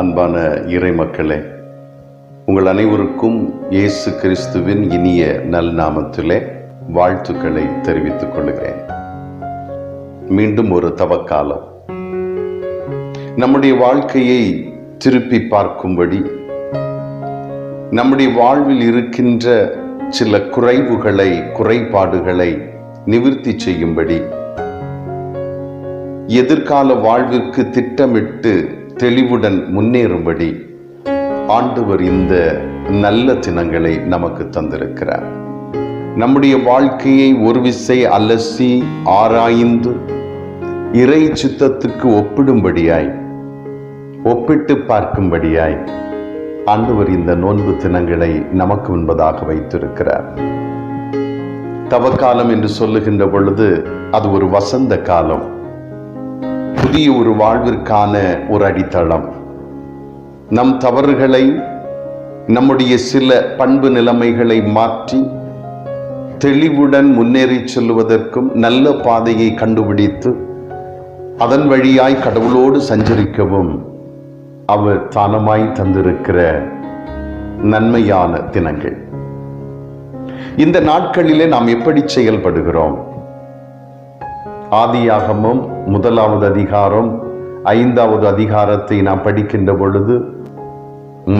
அன்பான இறை மக்களே, உங்கள் அனைவருக்கும் இயேசு கிறிஸ்துவின் இனிய நல் நாமத்திலே வாழ்த்துக்களை தெரிவித்துக் கொள்கிறேன். மீண்டும் ஒரு தவக்காலம் நம்முடைய வாழ்க்கையை திருப்பி பார்க்கும்படி, நம்முடைய வாழ்வில் இருக்கின்ற சில குறைபாடுகளை நிவர்த்தி செய்யும்படி, எதிர்கால வாழ்விற்கு திட்டமிட்டு தெளிவுடன் முன்னேறும்படி ஆண்டவர் இந்த நல்ல தினங்களை நமக்கு தந்திருக்கிறார். நம்முடைய வாழ்க்கையை ஒரு விசை அலசி ஆராய்ந்து இறை சித்தத்துக்கு ஒப்பிட்டு பார்க்கும்படியாய் ஆண்டவர் இந்த நோன்பு தினங்களை நமக்கு முன்பதாக வைத்திருக்கிறார். தவக்காலம் என்று சொல்லுகின்ற பொழுது அது ஒரு வசந்த காலம், புதிய ஒரு வாழ்விற்கான ஒரு அடித்தளம். நம் தவறுகளை, நம்முடைய சில பண்பு நிலைமைகளை மாற்றி தெளிவுடன் முன்னேறி செல்வதற்கும், நல்ல பாதையை கண்டுபிடித்து அதன் வழியாய் கடவுளோடு சஞ்சரிக்கவும் அவர் தானமாய் தந்திருக்கிற நன்மையான தினங்கள். இந்த நாட்களிலே நாம் எப்படி செயல்படுகிறோம்? ஆதியாகமம் 1வது அதிகாரம் 5வது அதிகாரத்தை நாம் படிக்கின்ற பொழுது,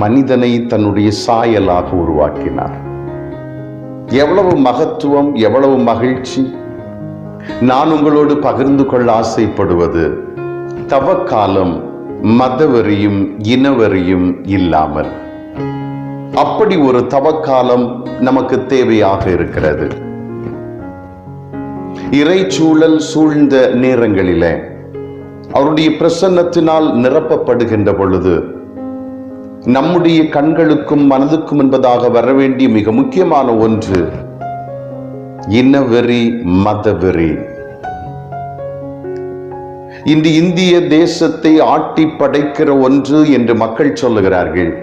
மனிதனை தன்னுடைய சாயலாக உருவாக்கினார். எவ்வளவு மகத்துவம், எவ்வளவு மகிழ்ச்சி! நான் உங்களோடு பகிர்ந்து கொள்ள ஆசைப்படுவது, தவக்காலம் மதவெறியும் இனவெறியும் இல்லாமல் அப்படி ஒரு தவக்காலம் நமக்கு தேவையாக இருக்கிறது. இறைச்சூழல் சூழ்ந்த நேரங்களிலே அவருடைய பிரசன்னத்தினால் நிரப்பப்படுகின்ற பொழுது, நம்முடைய கண்களுக்கும் மனதுக்கும் என்பதாக வரவேண்டிய மிக முக்கியமான ஒன்று இனவெறி, மதவெறி. இந்த இந்திய தேசத்தை ஆட்டி படைக்கிற ஒன்று என்று மக்கள் சொல்லுகிறார்கள்.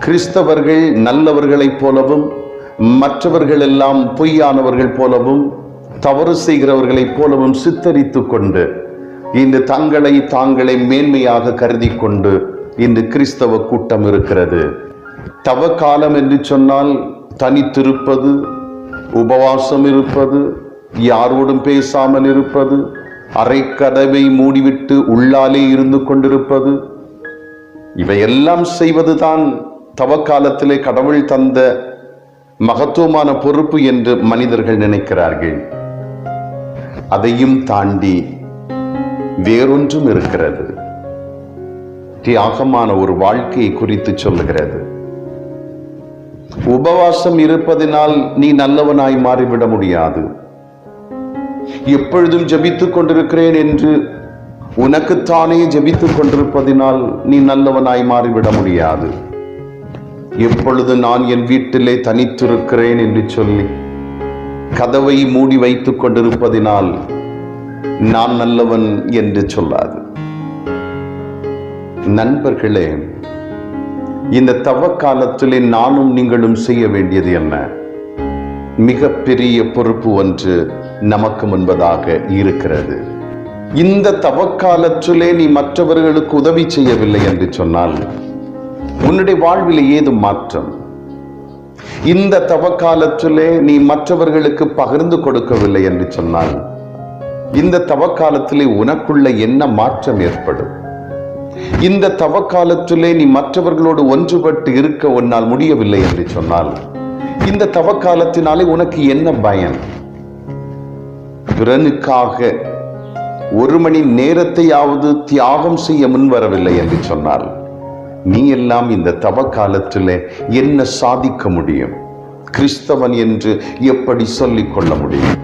கிறிஸ்தவர்கள் நல்லவர்களைப் போலவும், மற்றவர்கள் எல்லாம் பொய்யானவர்கள் போலவும், தவறு செய்கிறவர்களைப் போலவும் சித்தரித்து கொண்டு இன்று தாங்களே மேன்மையாக கருதி கொண்டு இன்று கிறிஸ்தவ கூட்டம் இருக்கிறது. தவக்காலம் என்று சொன்னால் தனித்திருப்பது, உபவாசம் இருப்பது, யாரோடும் பேசாமல் இருப்பது, அரைக்கதவை மூடிவிட்டு உள்ளாலே இருந்து கொண்டிருப்பது, இவையெல்லாம் செய்வதுதான் தவக்காலத்திலே கடவுள் தந்த மகத்துவமான பொறுப்பு என்று மனிதர்கள் நினைக்கிறார்கள். அதையும் தாண்டி வேறொன்றும் இருக்கிறது. தியாகமான ஒரு வாழ்க்கையை குறித்து சொல்லுகிறது. உபவாசம் இருப்பதினால் நீ நல்லவனாய் மாறிவிட முடியாது. எப்பொழுதும் ஜெபித்துக் கொண்டிருக்கிறேன் என்று உனக்குத்தானே ஜெபித்துக் கொண்டிருப்பதினால் நீ நல்லவனாய் மாறிவிட முடியாது. எப்பொழுது நான் என் வீட்டிலே தனித்திருக்கிறேன் என்று சொல்லி கதவை மூடி வைத்துக் கொண்டிருப்பதினால் நான் நல்லவன் என்று சொல்லாது. நண்பர்களே, இந்த தவக்காலத்திலே நானும் நீங்களும் செய்ய வேண்டியது என்ன? மிகப்பெரிய பொறுப்பு ஒன்று நமக்கு முன்பதாக இருக்கிறது. இந்த தவக்காலத்திலே நீ மற்றவர்களுக்கு உதவி செய்யவில்லை என்று சொன்னால் உன்னுடைய வாழ்வில் ஏதும் மாற்றம்? இந்த தவக்காலத்திலே நீ மற்றவர்களுக்கு பகிர்ந்து கொடுக்கவில்லை என்று சொன்னால் இந்த தவக்காலத்திலே உனக்குள்ள என்ன மாற்றம் ஏற்படும்? இந்த தவக்காலத்திலே நீ மற்றவர்களோடு ஒன்றுபட்டு இருக்க உன்னால் முடியவில்லை என்று சொன்னால் இந்த தவக்காலத்தினாலே உனக்கு என்ன பயன்? பிறனுக்காக 1 மணி நேரத்தையாவது தியாகம் செய்ய முன்வரவில்லை என்று சொன்னால் நீ எல்லாம் இந்த தவக்காலத்திலே என்ன சாதிக்க முடியும்? கிறிஸ்தவன் என்று எப்படி சொல்லிக் கொள்ள முடியும்?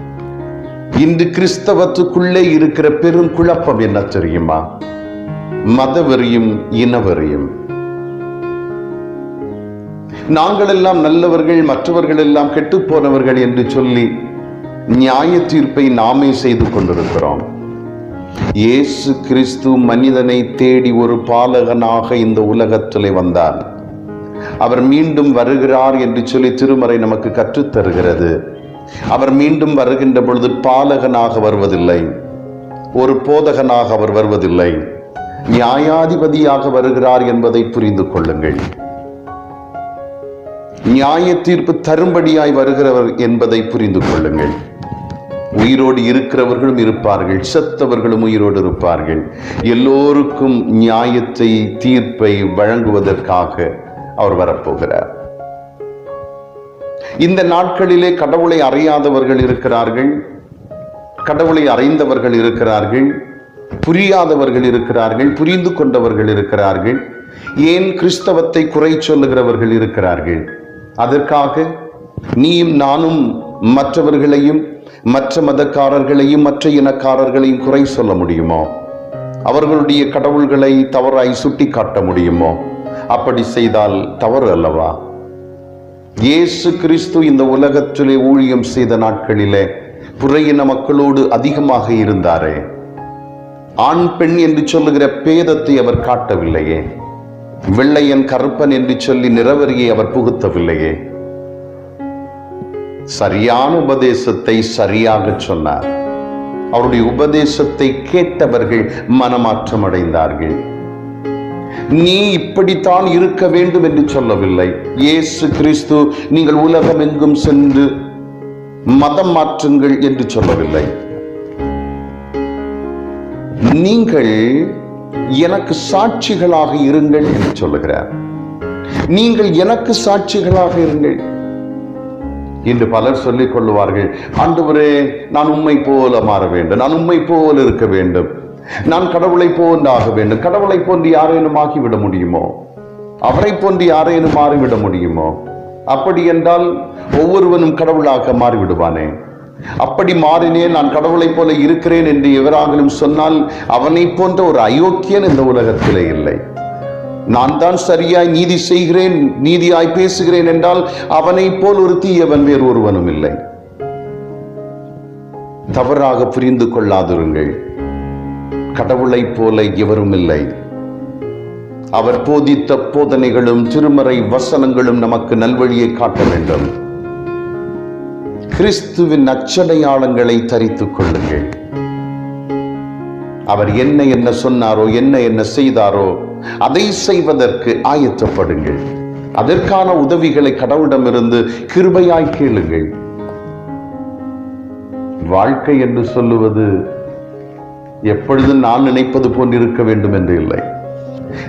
இன்று கிறிஸ்தவத்துக்குள்ளே இருக்கிற பெரும் குழப்பம் என்ன தெரியுமா? மதவெறியும் இனவெறியும். நாங்கள் எல்லாம் நல்லவர்கள், மற்றவர்கள் எல்லாம் கெட்டு போனவர்கள் என்று சொல்லி நியாய தீர்ப்பை நாமே செய்து கொண்டிருக்கிறோம். இயேசு கிறிஸ்து மனிதனை தேடி ஒரு பாலகனாக இந்த உலகத்திலே வந்தார். அவர் மீண்டும் வருகிறார் என்று சொல்லி திருமறை நமக்கு கற்றுத்தருகிறது. அவர் மீண்டும் வருகின்ற பொழுது பாலகனாக வருவதில்லை, ஒரு போதகனாக அவர் வருவதில்லை. நியாயாதிபதியாக வருகிறார் என்பதை புரிந்து கொள்ளுங்கள். நியாய தீர்ப்பு தரும்படியாய் வருகிறவர் என்பதை புரிந்து கொள்ளுங்கள். உயிரோடு இருக்கிறவர்களும் இருப்பார்கள், செத்தவர்களும் உயிரோடு இருப்பார்கள். எல்லோருக்கும் நியாயத்தை, தீர்ப்பை வழங்குவதற்காக அவர் வரப்போகிறார். இந்த நாட்களிலே கடவுளை அறியாதவர்கள் இருக்கிறார்கள், கடவுளை அறிந்தவர்கள் இருக்கிறார்கள், புரியாதவர்கள் இருக்கிறார்கள், புரிந்து கொண்டவர்கள் இருக்கிறார்கள், ஏன் கிறிஸ்தவத்தை குறை சொல்லுகிறவர்கள் இருக்கிறார்கள். அதற்காக நீயும் நானும் மற்றவர்களையும், மற்ற மதக்காரர்களையும், மற்ற இனக்காரர்களையும் குறை சொல்ல முடியுமோ? அவர்களுடைய கடவுள்களை தவறாய் சுட்டி காட்ட முடியுமோ? அப்படி செய்தால் தவறு அல்லவா? இயேசு கிறிஸ்து இந்த உலகத்திலே ஊழியம் செய்த நாட்களிலே புறையின மக்களோடு அதிகமாக இருந்தாரே. ஆண் பெண் என்று சொல்லுகிற பேதத்தை அவர் காட்டவில்லையே. வெள்ளையன் கருப்பன் என்று சொல்லி நிறவரியை அவர் புகுத்தவில்லையே. சரியான உபதேசத்தை சரியாக சொன்னார். அவருடைய உபதேசத்தை கேட்டவர்கள் மனமாற்றம் அடைந்தார்கள். நீ இப்படித்தான் இருக்க வேண்டும் என்று சொல்லவில்லை. இயேசு கிறிஸ்து நீங்கள் உலகம் எங்கும் சென்று மதம் மாற்றுங்கள் என்று சொல்லவில்லை. நீங்கள் எனக்கு சாட்சிகளாக இருங்கள் என்று சொல்லுகிறார். நீங்கள் எனக்கு சாட்சிகளாக இருங்கள். இன்று பலர் சொல்லிக் கொள்ளுவார்கள், ஆண்டவரே நான் உம்மை போல மாற வேண்டும், நான் உம்மை போல இருக்க வேண்டும், நான் கடவுளை போன்று ஆக வேண்டும். கடவுளை போன்று யாரேனும் ஆகிவிட முடியுமோ? அவரை போன்று யாரேனும் மாறிவிட முடியுமோ? அப்படி என்றால் ஒவ்வொருவனும் கடவுளாக மாறிவிடுவானே. அப்படி மாறினேன், நான் கடவுளை போல இருக்கிறேன் என்று எவராகலும் சொன்னால் அவனை போன்ற ஒரு அயோக்கியன் இந்த உலகத்திலே இல்லை. நான் தான் சரியாய் நீதி செய்கிறேன், நீதியாய் பேசுகிறேன் என்றால் அவனை போல் ஒரு தீயவன் வேறு ஒருவனும் இல்லை. தவறாக புரிந்து கொள்ளாதிருங்கள். கடவுளை போல எவரும் இல்லை. அவர் போதித்த போதனைகளும் திருமறை வசனங்களும் நமக்கு நல்வழியை காட்ட வேண்டும். கிறிஸ்துவின் அச்சடையாளங்களை தரித்துக் கொள்ளுங்கள். அவர் என்ன என்ன சொன்னாரோ, என்ன என்ன செய்தாரோ அதை செய்வதற்கு ஆயத்தப்படுங்கள். அதற்கான உதவிகளை கடவுளிடமிருந்து கிருபையாய் கேளுங்கள். வாழ்க்கை என்று சொல்லுவது எப்பொழுதும் நான் நினைப்பது போன்று இருக்க வேண்டும் என்று இல்லை.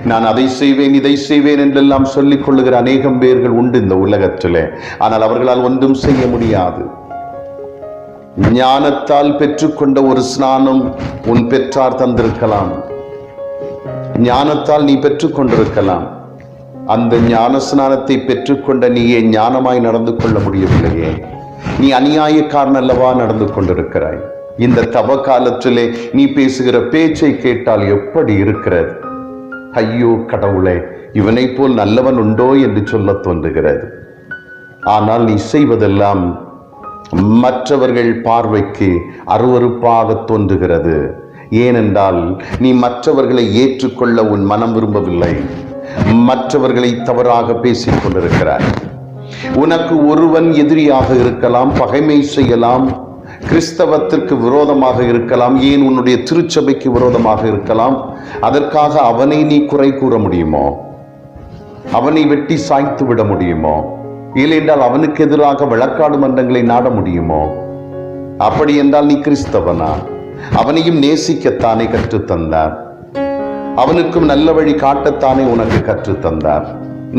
நான் அதை செய்வேன், இதை செய்வேன் என்றெல்லாம் சொல்லிக் கொள்ளுகிற அநேகம் பேர்கள் உண்டு இந்த உலகத்திலே. ஆனால் அவர்களால் ஒன்றும் செய்ய முடியாது. ஞானத்தால் பெற்றுக்கொண்ட ஒரு ஸ்நானம் உன் பெற்றார் தந்திருக்கலாம், ஞானத்தால் நீ பெற்றுக்கொண்டிருக்கலாம். அந்த ஞான ஸ்நானத்தை பெற்றுக்கொண்ட நீயே ஞானமாய் நடந்து கொள்ள முடியவில்லையே. நீ அநியாயக்காரன் அல்லவா நடந்து கொண்டிருக்கிறாய். இந்த தவ காலத்திலே நீ பேசுகிற பேச்சை கேட்டால் எப்படி இருக்கிறது? ஐயோ கடவுளே, இவனை போல் நல்லவன் உண்டோ என்று சொல்ல தோன்றுகிறது. ஆனால் நீ செய்வதெல்லாம் மற்றவர்கள் பார்வைக்கு அருவருப்பாக தோன்றுகிறது. ஏனென்றால் நீ மற்றவர்களை ஏற்றுக்கொள்ள உன் மனம் விரும்பவில்லை. மற்றவர்களை தவறாக பேசிக் கொண்டிருக்கிறார். உனக்கு ஒருவன் எதிரியாக இருக்கலாம், பகைமை செய்யலாம், கிறிஸ்தவத்திற்கு விரோதமாக இருக்கலாம், ஏன் உன்னுடைய திருச்சபைக்கு விரோதமாக இருக்கலாம். அதற்காக அவனை நீ குறை கூற முடியுமோ? அவனை வெட்டி சாய்த்து விட முடியுமோ? இல்லையென்றால் அவனுக்கு எதிராக வழக்காடு மன்றங்களை நாட முடியுமோ? அப்படி என்றால் நீ கிறிஸ்தவனா? அவனையும் நேசிக்கத்தானே கற்றுத்தந்தார், அவனுக்கும் நல்ல வழி காட்டத்தானே உனக்கு கற்றுத்தந்தார்.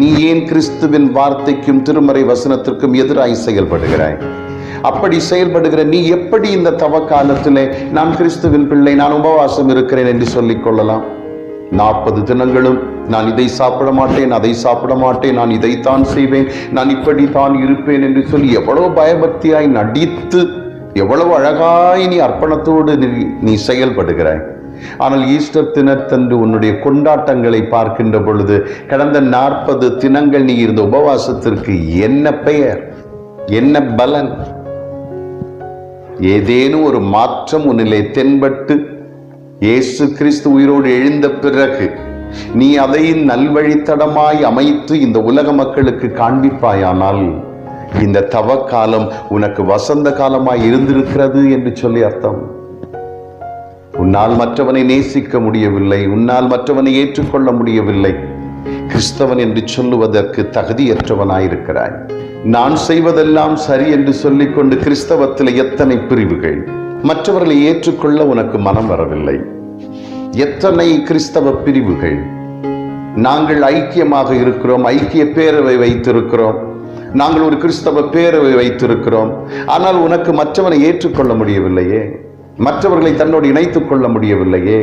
நீ ஏன் கிறிஸ்துவின் வார்த்தைக்கும் திருமறை வசனத்திற்கும் எதிராய் செயல்படுகிறாய்? அப்படி செயல்படுகிற நீ எப்படி இந்த தவ காலத்திலே நான் கிறிஸ்துவின் பிள்ளை, நான் உபவாசம் இருக்கிறேன் என்று சொல்லிக் கொள்ளலாம்? 40 தினங்களும் நான் இதை சாப்பிட மாட்டேன், அதை சாப்பிட மாட்டேன், நான் இதைத்தான் செய்வேன், நான் இப்படித்தான் இருப்பேன் என்று சொல்லி எவ்வளவு பயபக்தியாய் நடித்து, எவ்வளவு அழகாய் நீ அர்ப்பணத்தோடு நீ செயல்படுகிறாய். ஆனால் ஈஸ்டர் தினத்தன்று உன்னுடைய கொண்டாட்டங்களை பார்க்கின்ற பொழுது கடந்த 40 தினங்கள் நீ இருந்த உபவாசத்திற்கு என்ன பெயர், என்ன பலன்? ஏதேனும் ஒரு மாற்றம் உன்னிலே தென்பட்டு இயேசு கிறிஸ்து உயிரோடு எழுந்த பிறகு நீ அதை நல்வழித்தடமாய் அமைத்து இந்த உலக மக்களுக்கு காண்பிப்பாயானால் இந்த தவ காலம் உனக்கு வசந்த காலமாய் இருந்திருக்கிறது என்று சொல்லி அர்த்தம். உன்னால் மற்றவனை நேசிக்க முடியவில்லை, உன்னால் மற்றவனை ஏற்றுக்கொள்ள முடியவில்லை, கிறிஸ்தவன் என்று சொல்லுவதற்கு தகுதியற்றவனாயிருக்கிறாய். நான் செய்வதெல்லாம் சரி என்று சொல்லிக்கொண்டு கிறிஸ்தவத்தில் எத்தனை பிரிவுகள், மற்றவர்களை ஏற்றுக்கொள்ள உனக்கு மனம் வரவில்லை, எத்தனை கிறிஸ்தவ பிரிவுகள். நாங்கள் ஐக்கியமாக இருக்கிறோம், ஐக்கிய பேரவை வைத்திருக்கிறோம், நாங்கள் ஒரு கிறிஸ்தவ பேரவை வைத்திருக்கிறோம், ஆனால் உனக்கு மற்றவனை ஏற்றுக்கொள்ள முடியவில்லையே, மற்றவர்களை தன்னோடு இணைத்துக் கொள்ள முடியவில்லையே,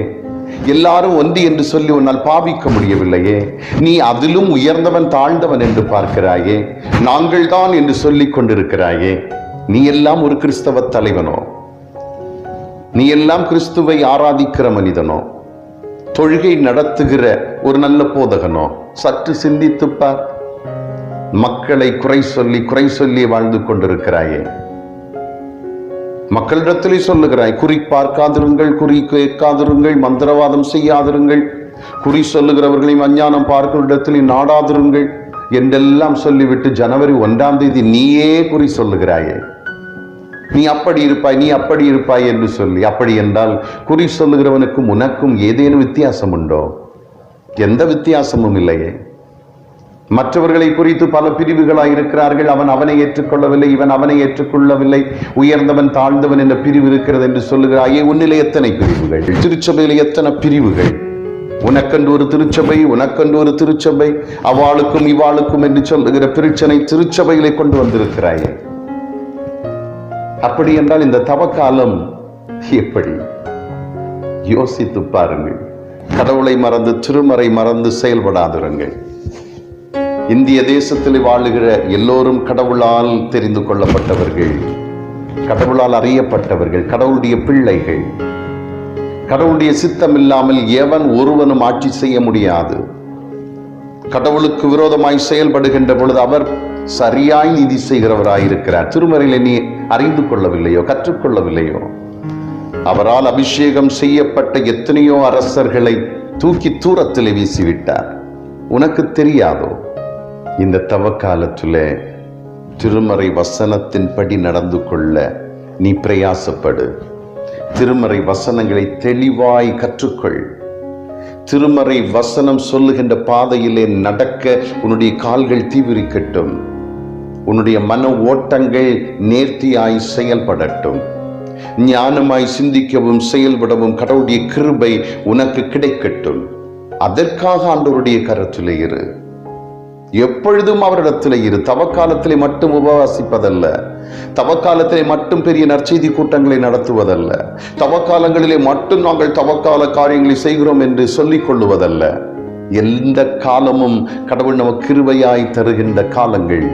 எல்லாரும் ஒன்றி என்று சொல்லி உன்னால் பாவிக்க முடியவில்லையே, நீ அதிலும் உயர்ந்தவன் தாழ்ந்தவன் என்று பார்க்கிறாயே, நாங்கள் தான் என்று சொல்லிக் கொண்டிருக்கிறாயே. நீ எல்லாம் ஒரு கிறிஸ்தவ தலைவனோ? நீ எல்லாம் கிறிஸ்துவை ஆராதிக்கிற மனிதனோ? தொழுகை நடத்துகிற ஒரு நல்ல போதகனோ? சற்று சிந்தித்துப்பார். மக்களை குறை சொல்லி வாழ்ந்து கொண்டிருக்கிறாயே. மக்களிடத்திலே சொல்லுகிறாய், குறி பார்க்காதிருங்கள், குறி கேட்காதிருங்கள், மந்திரவாதம் செய்யாதிருங்கள், குறி சொல்லுகிறவர்களையும் அஞ்ஞானம் பார்க்கிறஇடத்திலே நாடாதிருங்கள் என்றெல்லாம் சொல்லிவிட்டு ஜனவரி 1ஆம் தேதி நீயே குறி சொல்லுகிறாயே. நீ அப்படி இருப்பாய், நீ அப்படி இருப்பாய் என்று சொல்லி. அப்படி என்றால் குறி சொல்லுகிறவனுக்கும் உனக்கும் ஏதேனும் வித்தியாசம் உண்டோ? எந்த வித்தியாசமும் இல்லையே. மற்றவர்களை குறித்து பல பிரிவுகளாய் இருக்கிறார்கள். அவன் அவனை ஏற்றுக்கொள்ளவில்லை, இவன் அவனை ஏற்றுக்கொள்ளவில்லை, உயர்ந்தவன் தாழ்ந்தவன் என்ற பிரிவு இருக்கிறது என்று சொல்லுகிறாயே. உன்னிலே எத்தனை பிரிவுகள், திருச்சபையிலே எத்தனை பிரிவுகள். உனக்கென்று ஒரு திருச்சபை, உனக்கென்று ஒரு திருச்சபை, அவளுக்கும் இவாளுக்கும் என்று சொல்லுகிற பிரச்சனை திருச்சபையிலே கொண்டு வந்திருக்கிறாயே. அப்படி என்றால் இந்த தவக்காலம் எப்படி? யோசித்து பாருங்கள். கடவுளை மறந்து திருமறை மறந்து செயல்படாதிருங்கள். இந்திய தேசத்தில் வாழுகிற எல்லோரும் கடவுளால் தெரிந்து கொள்ளப்பட்டவர்கள், கடவுளால் அறியப்பட்டவர்கள், கடவுளுடைய பிள்ளைகள். கடவுளுடைய சித்தம் இல்லாமல் எவன் ஒருவனும் ஆட்சி செய்ய முடியாது. கடவுளுக்கு விரோதமாய் செயல்படுகின்ற பொழுது அவர் சரியாய் நீதி செய்கிறவராயிருக்கிறார். திருமறையிலே நீ அறிந்து கொள்ளவில்லையோ, கற்றுக்கொள்ளவில்லையோ? அவரால் அபிஷேகம் செய்யப்பட்ட எத்தனையோ அரசர்களை தூக்கி தூரத்திலே வீசிவிட்டார். உனக்கு தெரியாதோ? இந்த தவக்காலத்திலே திருமறை வசனத்தின்படி நடந்து கொள்ள நீ பிரயாசப்படு. திருமறை வசனங்களை தெளிவாய் கற்றுக்கொள். திருமறை வசனம் சொல்லுகின்ற பாதையிலே நடக்க உன்னுடைய கால்கள் தீவிரிக்கட்டும். உன்னுடைய மன ஓட்டங்கள் நேர்த்தியாய் செயல்படட்டும். ஞானமாய் சிந்திக்கவும் செயல்படவும் கடவுளுடைய கிருபை உனக்கு கிடைக்கட்டும். அதற்காக ஆண்டவருடைய கரத்திலே இரு. எப்பொழுதும் அவரிடத்திலே இரு. தவக்காலத்திலே மட்டும் உபவாசிப்பதல்ல, தவக்காலத்திலே மட்டும் பெரிய நற்செய்தி கூட்டங்களை நடத்துவதல்ல, தவக்காலங்களிலே மட்டும் நாங்கள் தவக்கால காரியங்களை செய்கிறோம் என்று சொல்லிக் கொள்ளுவதல்ல. எந்த காலமும் கடவுள் நமக்கு கிருபையாய் தருகின்ற காலங்கள்.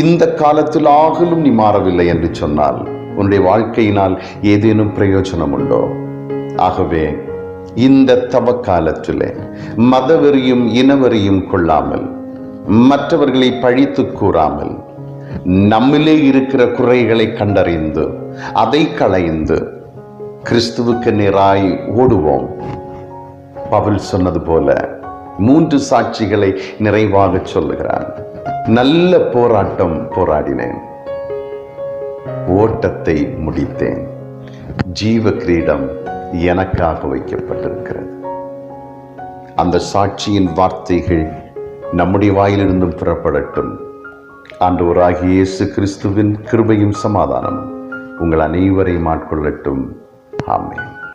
இந்த காலத்தில் ஆகலும் நீ மாறவில்லை என்று சொன்னால் உன்னுடைய வாழ்க்கையினால் ஏதேனும் பிரயோஜனம் உண்டோ? ஆகவே இந்த தவக்காலத்திலே மதவெறியும் இனவெறியும் கொள்ளாமல், மற்றவர்களை பழித்து கூறாமல், நம்மிலே இருக்கிற குறைகளை கண்டறிந்து அதை களைந்து கிறிஸ்துவுக்கு நேராய் ஓடுவோம். பவுல் சொன்னது போல 3 சாட்சிகளை நிறைவாக சொல்லுகிறான். நல்ல போராட்டம் போராடினேன், ஓட்டத்தை முடித்தேன், ஜீவ கிரீடம் எனக்காக வைக்கப்பட்டிருக்கிறது. அந்த சாட்சியின் வார்த்தைகள் நம்முடைய வாயிலிருந்தும் புறப்படட்டும். ஆண்டவராகிய இயேசு கிறிஸ்துவின் கிருபையும் சமாதானமும் உங்கள் அனைவரையும் ஆட்கொள்ளட்டும். ஆமென்.